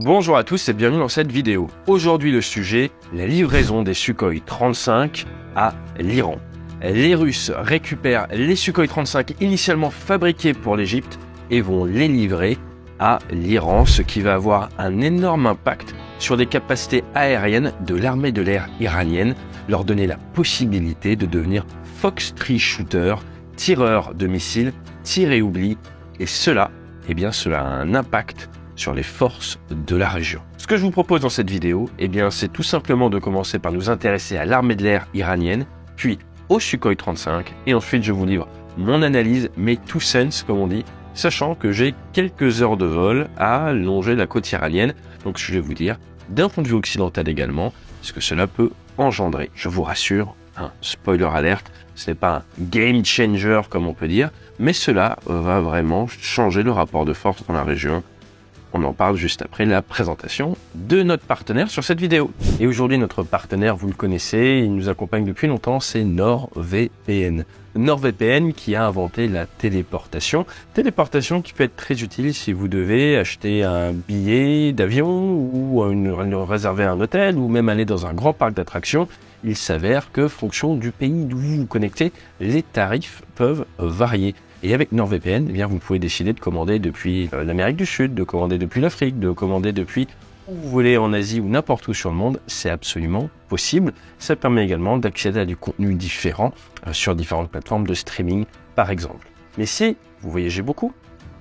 Bonjour à tous et bienvenue dans cette vidéo. Aujourd'hui le sujet, la livraison des Sukhoi 35 à l'Iran. Les Russes récupèrent les Sukhoi 35 initialement fabriqués pour l'Égypte et vont les livrer à l'Iran, ce qui va avoir un énorme impact sur les capacités aériennes de l'armée de l'air iranienne, leur donner la possibilité de devenir Fox Tree Shooter, tireur de missiles, tir et oubli, et cela a un impact sur les forces de la région. Ce que je vous propose dans cette vidéo, c'est tout simplement de commencer par nous intéresser à l'armée de l'air iranienne, puis au Sukhoi 35, et ensuite je vous livre mon analyse, mes two cents comme on dit, sachant que j'ai quelques heures de vol à longer la côte iranienne, donc je vais vous dire, d'un point de vue occidental également, ce que cela peut engendrer. Je vous rassure, spoiler alert, ce n'est pas un game changer comme on peut dire, mais cela va vraiment changer le rapport de force dans la région. On en parle juste après la présentation de notre partenaire sur cette vidéo. Et aujourd'hui, notre partenaire, vous le connaissez, il nous accompagne depuis longtemps, c'est NordVPN. NordVPN qui a inventé la téléportation. Téléportation qui peut être très utile si vous devez acheter un billet d'avion ou réserver un hôtel ou même aller dans un grand parc d'attractions. Il s'avère que, fonction du pays d'où vous vous connectez, les tarifs peuvent varier. Et avec NordVPN, vous pouvez décider de commander depuis l'Amérique du Sud, de commander depuis l'Afrique, de commander depuis où vous voulez en Asie ou n'importe où sur le monde. C'est absolument possible. Ça permet également d'accéder à du contenu différent sur différentes plateformes de streaming, par exemple. Mais si vous voyagez beaucoup,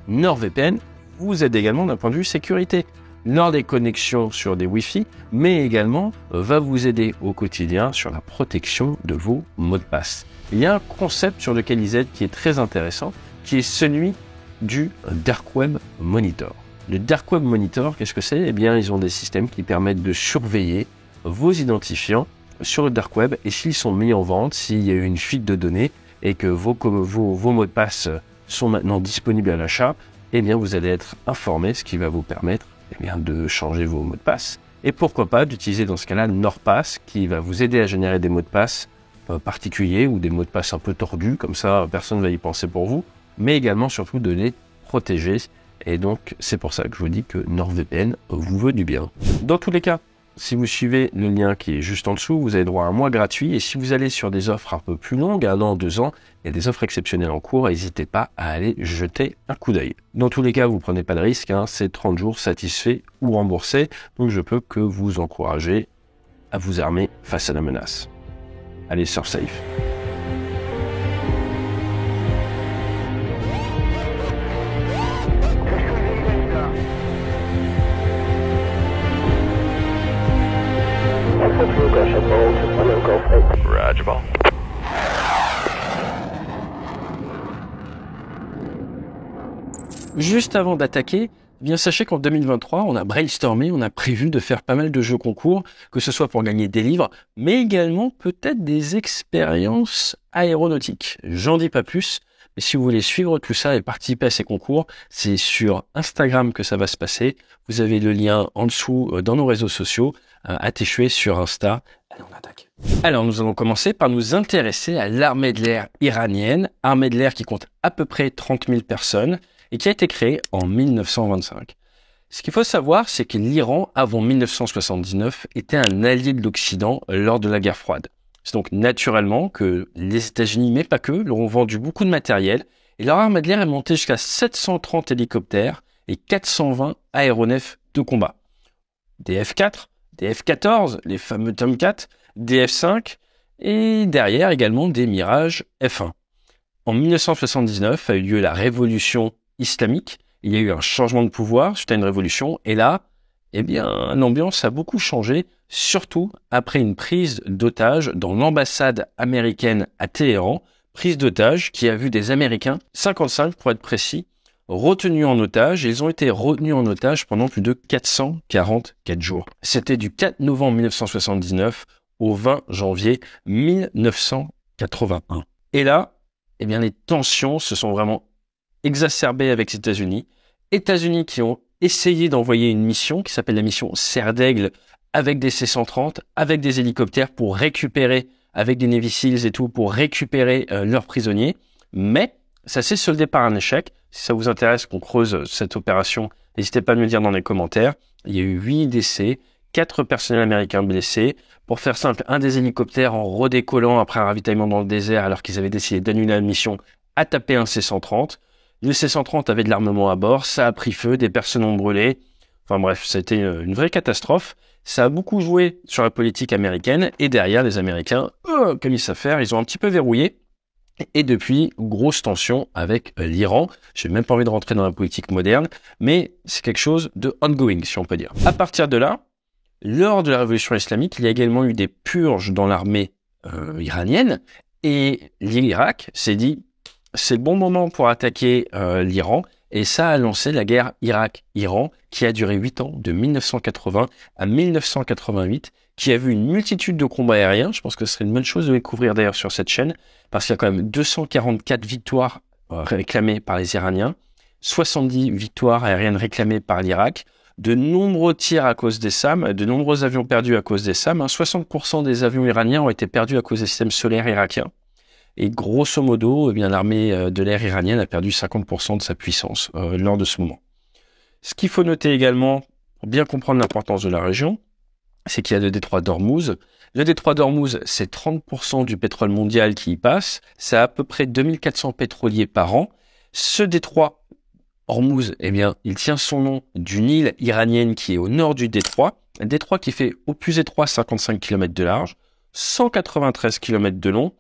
NordVPN vous aide également d'un point de vue sécurité. Lors des connexions sur des Wi-Fi, mais également va vous aider au quotidien sur la protection de vos mots de passe. Il y a un concept sur lequel ils aident qui est très intéressant, qui est celui du Dark Web Monitor. Le Dark Web Monitor, qu'est-ce que c'est ? Ils ont des systèmes qui permettent de surveiller vos identifiants sur le Dark Web et s'ils sont mis en vente, s'il y a eu une fuite de données et que vos mots de passe sont maintenant disponibles à l'achat, vous allez être informé, ce qui va vous permettre de changer vos mots de passe. Et pourquoi pas d'utiliser dans ce cas-là NordPass qui va vous aider à générer des mots de passe particuliers ou des mots de passe un peu tordus, comme ça personne ne va y penser pour vous, mais également surtout de les protéger. Et donc c'est pour ça que je vous dis que NordVPN vous veut du bien. Dans tous les cas, si vous suivez le lien qui est juste en dessous, vous avez droit à un mois gratuit. Et si vous allez sur des offres un peu plus longues, 1 an, 2 ans, il y a des offres exceptionnelles en cours. N'hésitez pas à aller jeter un coup d'œil. Dans tous les cas, vous ne prenez pas de risque. C'est 30 jours satisfaits ou remboursés. Donc je peux que vous encourager à vous armer face à la menace. Allez, sur safe. Juste avant d'attaquer, sachez qu'en 2023, on a brainstormé, on a prévu de faire pas mal de jeux concours, que ce soit pour gagner des livres, mais également peut-être des expériences aéronautiques. J'en dis pas plus, mais si vous voulez suivre tout ça et participer à ces concours, c'est sur Instagram que ça va se passer. Vous avez le lien en dessous dans nos réseaux sociaux. Attachez sur Insta. Allez, on attaque. Alors, nous allons commencer par nous intéresser à l'armée de l'air iranienne, armée de l'air qui compte à peu près 30 000 personnes et qui a été créée en 1925. Ce qu'il faut savoir, c'est que l'Iran, avant 1979, était un allié de l'Occident lors de la guerre froide. C'est donc naturellement que les États-Unis, mais pas que, leur ont vendu beaucoup de matériel et leur armée de l'air est montée jusqu'à 730 hélicoptères et 420 aéronefs de combat. Des F-4, des F-14, les fameux Tomcat, des F-5 et derrière également des Mirage F-1. En 1979 a eu lieu la révolution islamique. Il y a eu un changement de pouvoir suite à une révolution et là, l'ambiance a beaucoup changé, surtout après une prise d'otage dans l'ambassade américaine à Téhéran, prise d'otage qui a vu des Américains, 55 pour être précis, retenus en otage. Ils ont été retenus en otage pendant plus de 444 jours. C'était du 4 novembre 1979 au 20 janvier 1981. Et là, les tensions se sont vraiment exacerbées avec les États-Unis. États-Unis qui ont essayé d'envoyer une mission qui s'appelle la mission Serre d'Aigle avec des C-130, avec des hélicoptères pour récupérer, avec des Navy Seals et tout, pour récupérer leurs prisonniers. Mais ça s'est soldé par un échec. Si ça vous intéresse qu'on creuse cette opération, N'hésitez pas à me le dire dans les commentaires. Il y a eu 8 décès, 4 personnels américains blessés. Pour faire simple, un des hélicoptères en redécollant après un ravitaillement dans le désert alors qu'ils avaient décidé d'annuler la mission a tapé un C-130. Le C-130 avait de l'armement à bord, ça a pris feu, des personnes ont brûlé. Enfin bref, ça a été une vraie catastrophe. Ça a beaucoup joué sur la politique américaine et derrière, les Américains, comme ils savent faire, ils ont un petit peu verrouillé. Et depuis, grosse tension avec l'Iran. J'ai même pas envie de rentrer dans la politique moderne, mais c'est quelque chose de ongoing, si on peut dire. À partir de là, lors de la révolution islamique, il y a également eu des purges dans l'armée iranienne et l'Irak s'est dit c'est le bon moment pour attaquer l'Iran et ça a lancé la guerre Irak-Iran qui a duré 8 ans, de 1980 à 1988, qui a vu une multitude de combats aériens. Je pense que ce serait une bonne chose de les couvrir d'ailleurs sur cette chaîne parce qu'il y a quand même 244 victoires réclamées par les Iraniens, 70 victoires aériennes réclamées par l'Irak, de nombreux tirs à cause des SAM, de nombreux avions perdus à cause des SAM. 60% des avions iraniens ont été perdus à cause des systèmes solaires irakiens. Et grosso modo, eh bien, l'armée de l'air iranienne a perdu 50% de sa puissance lors de ce moment. Ce qu'il faut noter également, pour bien comprendre l'importance de la région, c'est qu'il y a le détroit d'Ormuz. Le détroit d'Ormuz, c'est 30% du pétrole mondial qui y passe. C'est à peu près 2400 pétroliers par an. Ce détroit Ormuz, eh bien, il tient son nom d'une île iranienne qui est au nord du détroit. Un détroit qui fait au plus étroit 55 km de large, 193 km de long,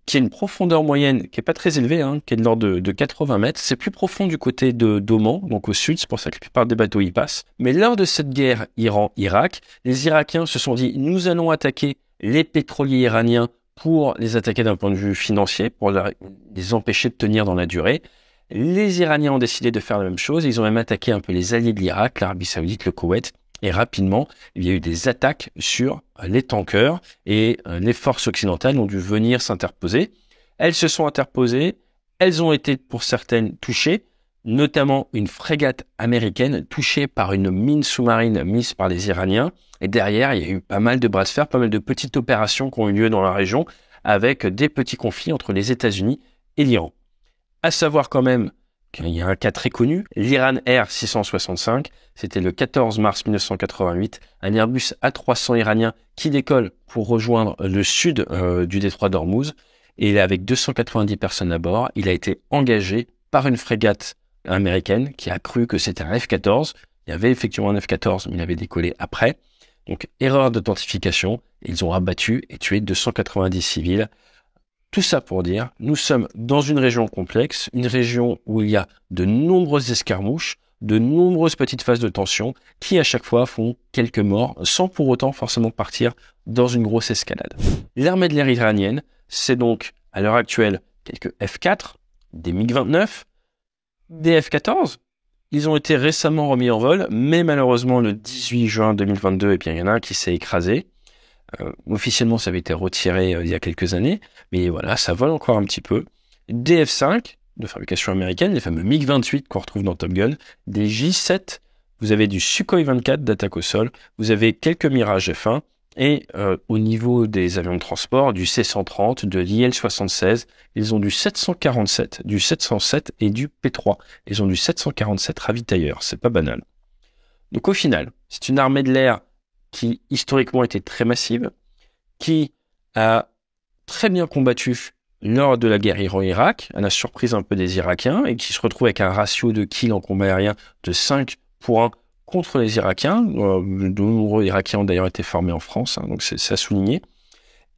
qui a une profondeur moyenne qui est pas très élevée, qui est de l'ordre de 80 mètres. C'est plus profond du côté d'Oman, donc au sud, c'est pour ça que la plupart des bateaux y passent. Mais lors de cette guerre Iran-Irak, les Irakiens se sont dit, nous allons attaquer les pétroliers iraniens pour les attaquer d'un point de vue financier, pour les empêcher de tenir dans la durée. Les Iraniens ont décidé de faire la même chose. Ils ont même attaqué un peu les alliés de l'Irak, l'Arabie Saoudite, le Koweït. Et rapidement, il y a eu des attaques sur les tankers et les forces occidentales ont dû venir s'interposer. Elles se sont interposées. Elles ont été, pour certaines, touchées, notamment une frégate américaine touchée par une mine sous-marine mise par les Iraniens. Et derrière, il y a eu pas mal de bras de fer, pas mal de petites opérations qui ont eu lieu dans la région avec des petits conflits entre les États-Unis et l'Iran. À savoir quand même qu'il y a un cas très connu, l'Iran Air 665, c'était le 14 mars 1988, un Airbus A300 iranien qui décolle pour rejoindre le sud du détroit d'Ormuz, et avec 290 personnes à bord, il a été engagé par une frégate américaine qui a cru que c'était un F-14. Il y avait effectivement un F-14, mais il avait décollé après. Donc, erreur d'authentification, ils ont abattu et tué 290 civils. Tout ça pour dire, nous sommes dans une région complexe, une région où il y a de nombreuses escarmouches, de nombreuses petites phases de tension qui à chaque fois font quelques morts sans pour autant forcément partir dans une grosse escalade. L'armée de l'air iranienne, c'est donc à l'heure actuelle quelques F-4, des MiG-29, des F-14. Ils ont été récemment remis en vol, mais malheureusement le 18 juin 2022, eh bien, il y en a un qui s'est écrasé. Officiellement, ça avait été retiré il y a quelques années, mais voilà, ça vole encore un petit peu. Des F-5 de fabrication américaine, les fameux MiG-28 qu'on retrouve dans Top Gun, des J-7, vous avez du Sukhoi 24 d'attaque au sol, vous avez quelques Mirage F1, et au niveau des avions de transport, du C-130, de l'IL-76, ils ont du 747, du 707 et du P-3. Ils ont du 747 ravitailleurs, c'est pas banal. Donc au final, c'est une armée de l'air qui historiquement était très massive, qui a très bien combattu lors de la guerre Iran-Irak, à la surprise un peu des Irakiens, et qui se retrouve avec un ratio de kills en combat aérien de 5 pour 1 contre les Irakiens. De nombreux Irakiens ont d'ailleurs été formés en France, donc c'est à souligner.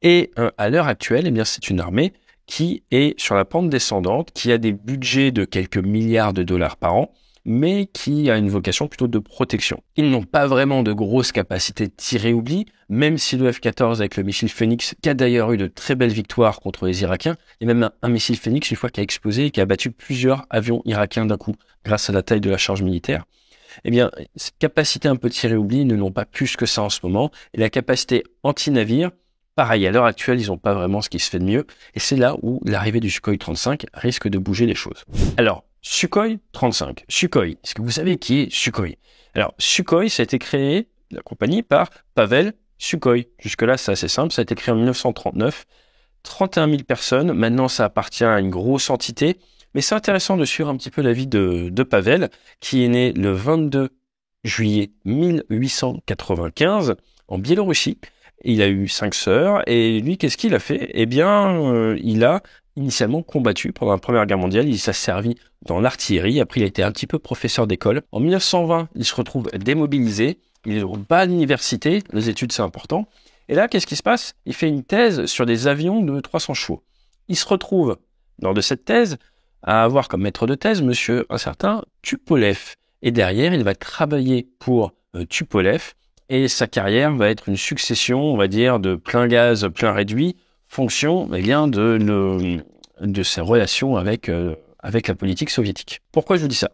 Et à l'heure actuelle, eh bien, c'est une armée qui est sur la pente descendante, qui a des budgets de quelques milliards de dollars par an, mais qui a une vocation plutôt de protection. Ils n'ont pas vraiment de grosses capacités de tirer-oubli, même si le F-14 avec le missile Phoenix, qui a d'ailleurs eu de très belles victoires contre les Irakiens, et même un missile Phoenix, une fois qui a explosé et qui a battu plusieurs avions irakiens d'un coup, grâce à la taille de la charge militaire, eh bien, cette capacité un peu de tirer-oubli ne l'ont pas plus que ça en ce moment, et la capacité anti-navire, pareil, à l'heure actuelle, ils n'ont pas vraiment ce qui se fait de mieux, et c'est là où l'arrivée du Sukhoi 35 risque de bouger les choses. Alors, Sukhoi 35. Sukhoi. Est-ce que vous savez qui est Sukhoi? Alors, Sukhoi, ça a été créé, la compagnie, par Pavel Sukhoi. Jusque-là, c'est assez simple. Ça a été créé en 1939. 31 000 personnes. Maintenant, ça appartient à une grosse entité. Mais c'est intéressant de suivre un petit peu la vie de Pavel, qui est né le 22 juillet 1895 en Biélorussie. Il a eu 5 sœurs, et lui, qu'est-ce qu'il a fait? Eh bien, il a initialement combattu pendant la Première Guerre mondiale. Il s'est servi dans l'artillerie. Après, il a été un petit peu professeur d'école. En 1920, il se retrouve démobilisé. Il est pas à l'université. Les études, c'est important. Et là, qu'est-ce qui se passe? Il fait une thèse sur des avions de 300 chevaux. Il se retrouve, lors de cette thèse, à avoir comme maître de thèse un certain Tupolev. Et derrière, il va travailler pour Tupolev. Et sa carrière va être une succession, on va dire, de plein gaz, plein réduit, fonction eh bien, de ses relations avec la politique soviétique. Pourquoi je vous dis ça?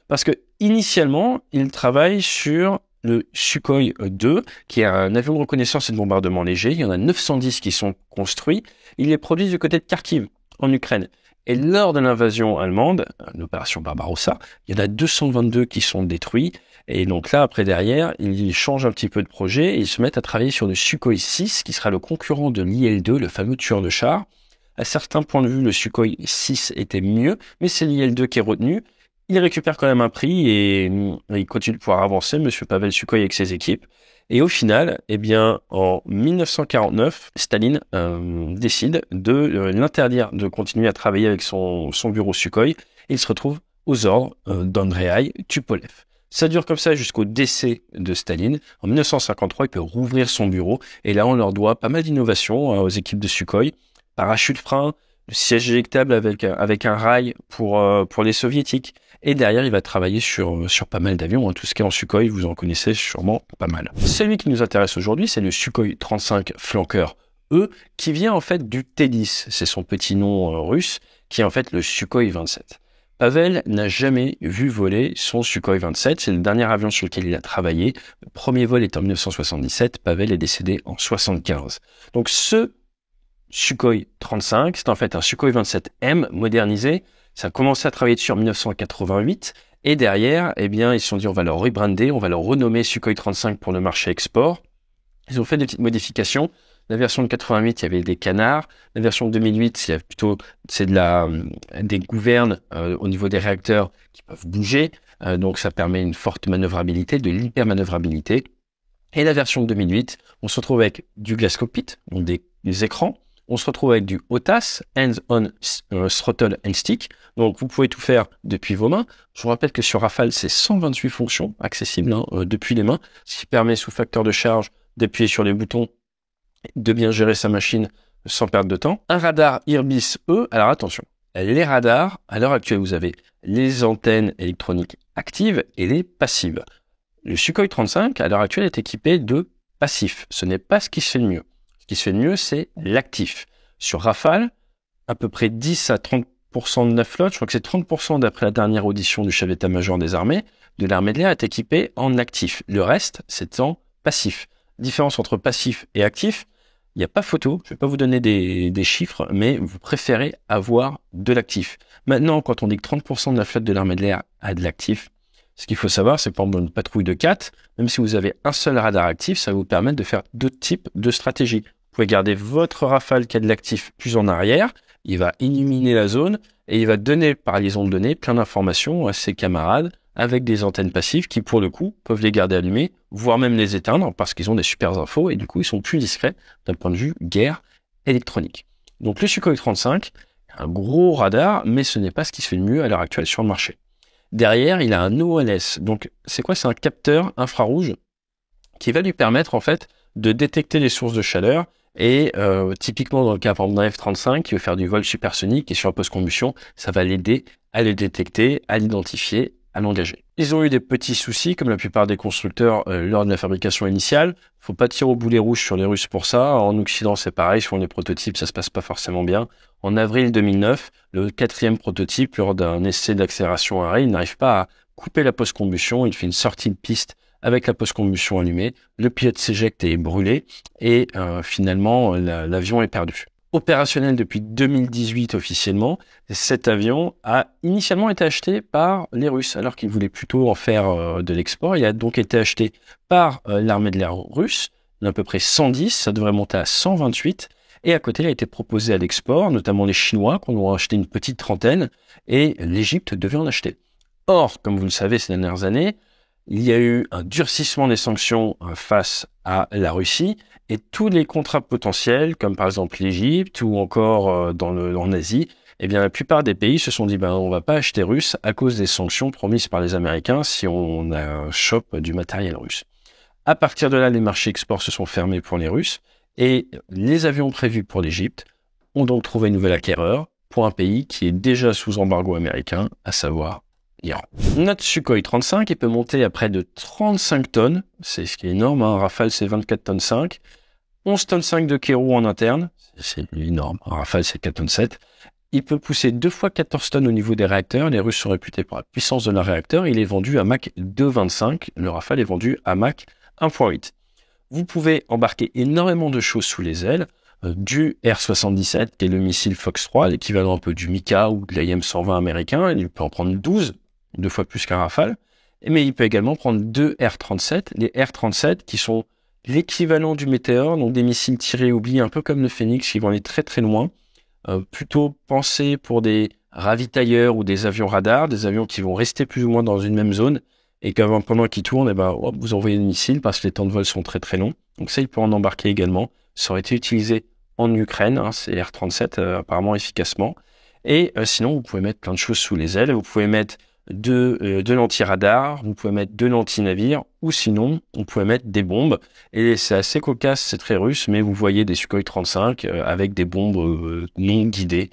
Parce que initialement, il travaille sur le Sukhoi 2, qui est un avion de reconnaissance et de bombardement léger. Il y en a 910 qui sont construits. Il est produit du côté de Kharkiv, en Ukraine. Et lors de l'invasion allemande, l'opération Barbarossa, il y en a 222 qui sont détruits. Et donc là, après, derrière, ils changent un petit peu de projet et ils se mettent à travailler sur le Sukhoi 6, qui sera le concurrent de l'IL-2, le fameux tueur de chars. À certains points de vue, le Sukhoi 6 était mieux, mais c'est l'IL-2 qui est retenu. Il récupère quand même un prix et il continue de pouvoir avancer, monsieur Pavel Sukhoi, avec ses équipes. Et au final, eh bien, en 1949, Staline décide de l'interdire de continuer à travailler avec son bureau Sukhoi. Et il se retrouve aux ordres d'Andrei Tupolev. Ça dure comme ça jusqu'au décès de Staline. En 1953, il peut rouvrir son bureau. Et là, on leur doit pas mal d'innovations aux équipes de Sukhoi. Parachute frein, le siège éjectable avec un rail pour les soviétiques. Et derrière, il va travailler sur pas mal d'avions. Tout ce qui est en Sukhoi, vous en connaissez sûrement pas mal. Celui qui nous intéresse aujourd'hui, c'est le Sukhoi 35 Flanker E, qui vient en fait du T-10. C'est son petit nom russe, qui est en fait le Sukhoi 27. Pavel n'a jamais vu voler son Sukhoi 27. C'est le dernier avion sur lequel il a travaillé. Le premier vol est en 1977. Pavel est décédé en 1975. Donc ce Sukhoi 35, c'est en fait un Sukhoi 27M modernisé. Ça a commencé à travailler dessus en 1988. Et derrière, eh bien, ils se sont dit, on va le rebrander, on va le renommer Sukhoi 35 pour le marché export. Ils ont fait des petites modifications. La version de 88, il y avait des canards. La version de 2008, c'est des gouvernes au niveau des réacteurs qui peuvent bouger. Donc, ça permet une forte manœuvrabilité, de l'hypermanœuvrabilité. Et la version de 2008, on se retrouve avec du glass cockpit, donc des écrans. On se retrouve avec du HOTAS, Hands-on Throttle and Stick. Donc, vous pouvez tout faire depuis vos mains. Je vous rappelle que sur Rafale, c'est 128 fonctions accessibles depuis les mains, ce qui permet, sous facteur de charge, d'appuyer sur les boutons, de bien gérer sa machine sans perdre de temps. Un radar Irbis E. Alors, attention, les radars, à l'heure actuelle, vous avez les antennes électroniques actives et les passives. Le Sukhoi 35, à l'heure actuelle, est équipé de passifs. Ce n'est pas ce qui se fait de mieux. Ce qui se fait de mieux, c'est l'actif. Sur Rafale, à peu près 10 à 30% de la flotte, je crois que c'est 30% d'après la dernière audition du chef d'état-major des armées, de l'armée de l'air est équipé en actif. Le reste, c'est en passif. Différence entre passif et actif, il n'y a pas photo, je ne vais pas vous donner des chiffres, mais vous préférez avoir de l'actif. Maintenant, quand on dit que 30% de la flotte de l'armée de l'air a de l'actif, ce qu'il faut savoir, c'est que par exemple une patrouille de 4, même si vous avez un seul radar actif, ça va vous permettre de faire deux types de stratégies. Vous pouvez garder votre Rafale qui a de l'actif plus en arrière, il va illuminer la zone et il va donner par liaison de données plein d'informations à ses camarades avec des antennes passives qui, pour le coup, peuvent les garder allumées, voire même les éteindre parce qu'ils ont des super infos et du coup, ils sont plus discrets d'un point de vue guerre électronique. Donc le Sukhoi 35, un gros radar, mais ce n'est pas ce qui se fait de mieux à l'heure actuelle sur le marché. Derrière, il a un OLS. Donc, c'est quoi? C'est un capteur infrarouge qui va lui permettre, en fait, de détecter les sources de chaleur. Et typiquement, dans le cas, par exemple, d'un F-35 qui veut faire du vol supersonique et sur la post-combustion, ça va l'aider à le détecter, à l'identifier, à l'engager. Ils ont eu des petits soucis, comme la plupart des constructeurs, lors de la fabrication initiale. Faut pas tirer au boulet rouge sur les Russes pour ça. En Occident, c'est pareil. Sur les prototypes, ça se passe pas forcément bien. En avril 2009, le 4e prototype, lors d'un essai d'accélération arrêt, il n'arrive pas à couper la post-combustion. Il fait une sortie de piste avec la post-combustion allumée. Le pilote s'éjecte et est brûlé. Et finalement, l'avion est perdu. Opérationnel depuis 2018 officiellement, cet avion a initialement été acheté par les Russes, alors qu'ils voulaient plutôt en faire de l'export. Il a donc été acheté par l'armée de l'air russe, à peu près 110, ça devrait monter à 128. Et à côté, il a été proposé à l'export, notamment les Chinois, qui en ont acheté une petite trentaine, et l'Égypte devait en acheter. Or, comme vous le savez, ces dernières années, il y a eu un durcissement des sanctions face à la Russie, et tous les contrats potentiels, comme par exemple l'Égypte ou encore en Asie, eh bien, la plupart des pays se sont dit, on va pas acheter russe à cause des sanctions promises par les Américains si on chope du matériel russe. À partir de là, les marchés export se sont fermés pour les Russes et les avions prévus pour l'Égypte ont donc trouvé un nouvel acquéreur pour un pays qui est déjà sous embargo américain, à savoir l'Iran. Notre Sukhoi 35, il peut monter à près de 35 tonnes, c'est ce qui est énorme, un Rafale c'est 24 tonnes 5, 11 tonnes 5 de Kérou en interne, c'est énorme, un Rafale c'est 4 tonnes 7. Il peut pousser 2 fois 14 tonnes au niveau des réacteurs. Les Russes sont réputés pour la puissance de leur réacteur. Il est vendu à Mach 2,25. Le Rafale est vendu à Mach 1,8. Vous pouvez embarquer énormément de choses sous les ailes. Du R-77, qui est le missile Fox 3, l'équivalent un peu du Mika ou de l'AIM-120 américain. Il peut en prendre 12, 2 fois plus qu'un Rafale. Mais il peut également prendre 2 R-37. Les R-37 qui sont l'équivalent du Météore, donc des missiles tirés et oubliés, un peu comme le Phoenix, qui vont aller très très loin. Plutôt pensés pour des ravitailleurs ou des avions radars, des avions qui vont rester plus ou moins dans une même zone et pendant qu'ils tournent, vous envoyez des missiles parce que les temps de vol sont très très longs. Donc ça, il peut en embarquer également. Ça aurait été utilisé en Ukraine, c'est R-37 apparemment efficacement. Et sinon, vous pouvez mettre plein de choses sous les ailes. Vous pouvez mettre de l'anti-radar, vous pouvez mettre de l'anti-navire, ou sinon, on pouvait mettre des bombes. Et c'est assez cocasse, c'est très russe, mais vous voyez des Sukhoi 35 avec des bombes non guidées,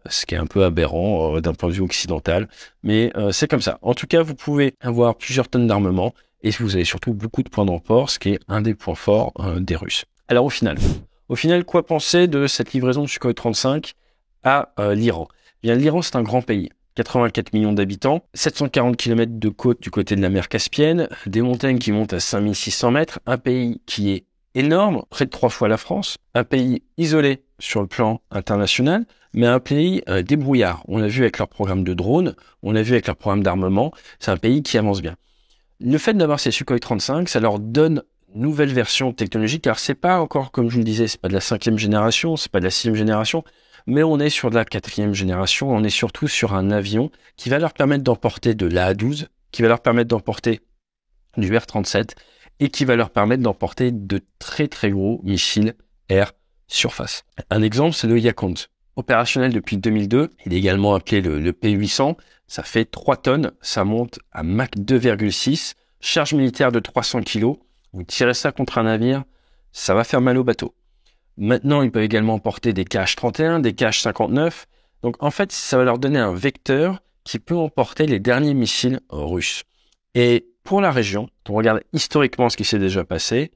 ce qui est un peu aberrant d'un point de vue occidental. Mais c'est comme ça. En tout cas, vous pouvez avoir plusieurs tonnes d'armement, et vous avez surtout beaucoup de points d'emport, ce qui est un des points forts des Russes. Alors au final, quoi penser de cette livraison de Sukhoi 35 à l'Iran? Bien, l'Iran, c'est un grand pays. 84 millions d'habitants, 740 km de côte du côté de la mer Caspienne, des montagnes qui montent à 5600 mètres, un pays qui est énorme, près de 3 fois la France, un pays isolé sur le plan international, mais un pays débrouillard. On l'a vu avec leur programme de drones, on l'a vu avec leur programme d'armement, c'est un pays qui avance bien. Le fait d'avoir ces Sukhoi 35, ça leur donne une nouvelle version technologique, car c'est pas encore, comme je vous le disais, c'est pas de la 5e génération, c'est pas de la 6e génération, mais on est sur de la 4e génération, on est surtout sur un avion qui va leur permettre d'emporter de l'A-12, qui va leur permettre d'emporter du R-37 et qui va leur permettre d'emporter de très très gros missiles air surface. Un exemple, c'est le Yakound. Opérationnel depuis 2002, il est également appelé le P-800, ça fait 3 tonnes, ça monte à Mach 2,6, charge militaire de 300 kg, vous tirez ça contre un navire, ça va faire mal au bateau. Maintenant, ils peuvent également porter des KH-31, des KH-59. Donc, en fait, ça va leur donner un vecteur qui peut emporter les derniers missiles russes. Et pour la région, quand on regarde historiquement ce qui s'est déjà passé,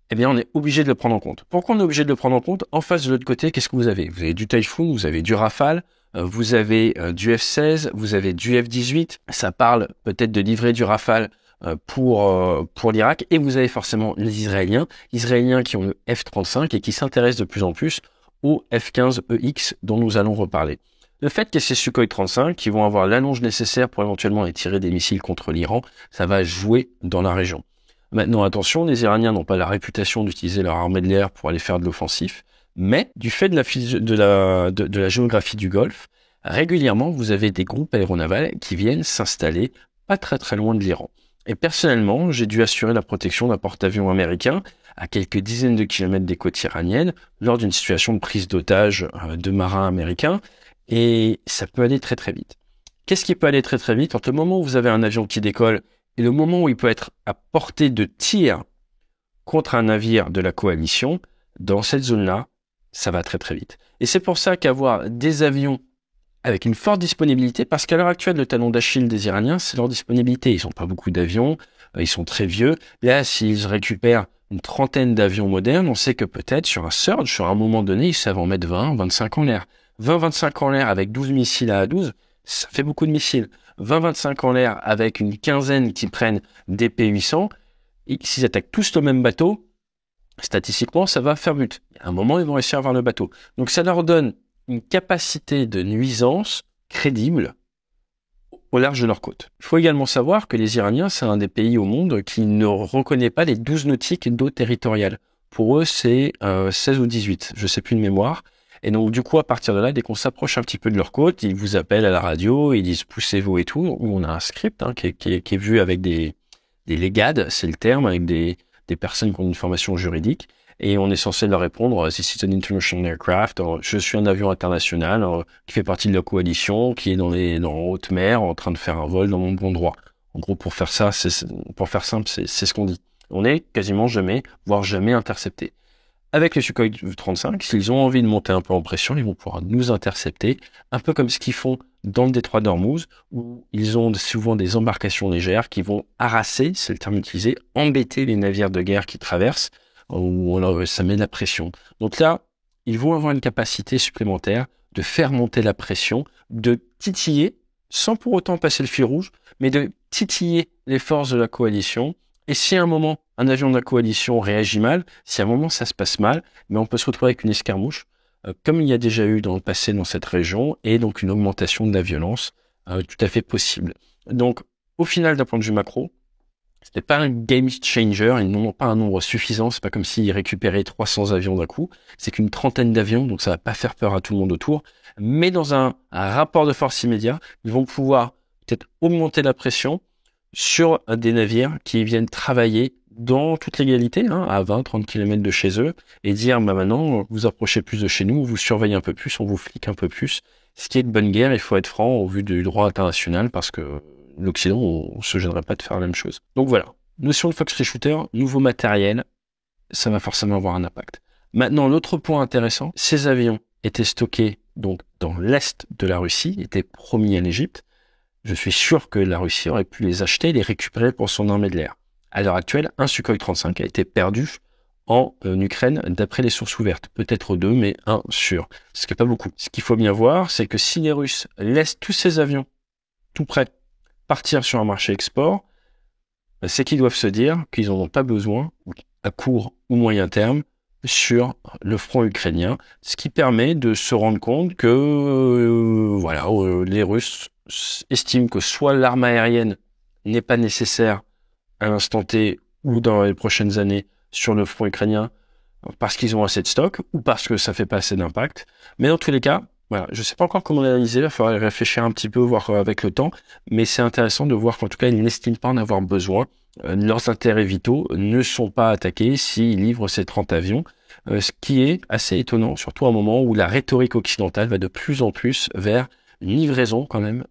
eh bien, on est obligé de le prendre en compte. Pourquoi on est obligé de le prendre en compte? En face de l'autre côté, qu'est-ce que vous avez? Vous avez du Typhoon, vous avez du Rafale, vous avez du F-16, vous avez du F-18. Ça parle peut-être de livrer du Rafale pour l'Irak, et vous avez forcément les Israéliens qui ont le F-35 et qui s'intéressent de plus en plus au F-15EX dont nous allons reparler. Le fait que ces Sukhoi 35 qui vont avoir l'allonge nécessaire pour éventuellement aller tirer des missiles contre l'Iran, ça va jouer dans la région. Maintenant, attention, les Iraniens n'ont pas la réputation d'utiliser leur armée de l'air pour aller faire de l'offensif, mais du fait de la géographie du Golfe, régulièrement, vous avez des groupes aéronavals qui viennent s'installer pas très très loin de l'Iran. Et personnellement, j'ai dû assurer la protection d'un porte-avions américain à quelques dizaines de kilomètres des côtes iraniennes lors d'une situation de prise d'otage de marins américains, et ça peut aller très très vite. Qu'est-ce qui peut aller très très vite? Entre le moment où vous avez un avion qui décolle et le moment où il peut être à portée de tir contre un navire de la coalition, dans cette zone-là, ça va très très vite. Et c'est pour ça qu'avoir des avions avec une forte disponibilité, parce qu'à l'heure actuelle, le talon d'Achille des Iraniens, c'est leur disponibilité. Ils n'ont pas beaucoup d'avions, ils sont très vieux. Là, s'ils récupèrent une trentaine d'avions modernes, on sait que peut-être sur un surge, sur un moment donné, ils savent en mettre 20, 25 en l'air. 20, 25 en l'air avec 12 missiles à A12, ça fait beaucoup de missiles. 20, 25 en l'air avec une quinzaine qui prennent des P-800, et s'ils attaquent tous le même bateau, statistiquement, ça va faire but. À un moment, ils vont réussir à avoir le bateau. Donc ça leur donne une capacité de nuisance crédible au large de leur côte. Il faut également savoir que les Iraniens, c'est un des pays au monde qui ne reconnaît pas les 12 nautiques d'eau territoriale. Pour eux, c'est 16 ou 18, je sais plus de mémoire. Et donc, du coup, à partir de là, dès qu'on s'approche un petit peu de leur côte, ils vous appellent à la radio, ils disent poussez-vous et tout. Où on a un script qui est vu avec des légades, c'est le terme, avec des personnes qui ont une formation juridique. Et on est censé leur répondre, this is an international aircraft, je suis un avion international qui fait partie de la coalition, qui est dans haute mer, en train de faire un vol dans mon bon droit. En gros, pour faire ça, pour faire simple, c'est ce qu'on dit. On est quasiment jamais, voire jamais intercepté. Avec les Sukhoi 35, s'ils ont envie de monter un peu en pression, ils vont pouvoir nous intercepter, un peu comme ce qu'ils font dans le détroit d'Ormuz, où ils ont souvent des embarcations légères qui vont harasser, c'est le terme utilisé, embêter les navires de guerre qui traversent, où ça met de la pression. Donc là, ils vont avoir une capacité supplémentaire de faire monter la pression, de titiller, sans pour autant passer le fil rouge, mais de titiller les forces de la coalition. Et si à un moment, un avion de la coalition réagit mal, si à un moment ça se passe mal, mais on peut se retrouver avec une escarmouche, comme il y a déjà eu dans le passé dans cette région, et donc une augmentation de la violence tout à fait possible. Donc, au final, d'un point de vue macro, c'était pas un game changer, ils n'ont pas un nombre suffisant, c'est pas comme s'ils récupéraient 300 avions d'un coup, c'est qu'une trentaine d'avions, donc ça va pas faire peur à tout le monde autour, mais dans un rapport de force immédiat, ils vont pouvoir peut-être augmenter la pression sur des navires qui viennent travailler dans toute légalité, à 20-30 km de chez eux, et dire, maintenant, vous approchez plus de chez nous, vous surveillez un peu plus, on vous flique un peu plus, ce qui est de bonne guerre, il faut être franc au vu du droit international, parce que l'Occident, on se gênerait pas de faire la même chose. Donc voilà, notion de Fox Shooter, nouveau matériel, ça va forcément avoir un impact. Maintenant, l'autre point intéressant, ces avions étaient stockés donc dans l'est de la Russie, étaient promis à l'Égypte. Je suis sûr que la Russie aurait pu les acheter et les récupérer pour son armée de l'air. À l'heure actuelle, un Sukhoi 35 a été perdu en Ukraine d'après les sources ouvertes. Peut-être deux, mais un sûr. Ce qui n'est pas beaucoup. Ce qu'il faut bien voir, c'est que si les Russes laissent tous ces avions tout prêts partir sur un marché export, c'est qu'ils doivent se dire qu'ils n'en ont pas besoin, à court ou moyen terme, sur le front ukrainien, ce qui permet de se rendre compte que les Russes estiment que soit l'arme aérienne n'est pas nécessaire à l'instant T ou dans les prochaines années sur le front ukrainien parce qu'ils ont assez de stock ou parce que ça fait pas assez d'impact. Mais dans tous les cas, voilà, je sais pas encore comment l'analyser, il faudrait réfléchir un petit peu, voir avec le temps, mais c'est intéressant de voir qu'en tout cas, ils n'estiment pas en avoir besoin. Leurs intérêts vitaux ne sont pas attaqués s'ils livrent ces 30 avions, ce qui est assez étonnant, surtout à un moment où la rhétorique occidentale va de plus en plus vers une livraison quand même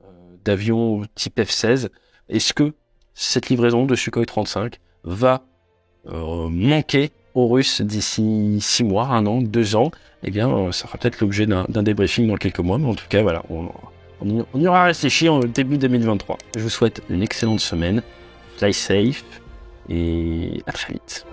d'avions type F-16. Est-ce que cette livraison de Sukhoi 35 va manquer aux Russes d'ici 6 mois, 1 an, 2 ans? Eh bien, ça fera peut-être l'objet d'un débriefing dans quelques mois, mais en tout cas, voilà, on y aura réfléchi en début 2023. Je vous souhaite une excellente semaine, fly safe, et à très vite.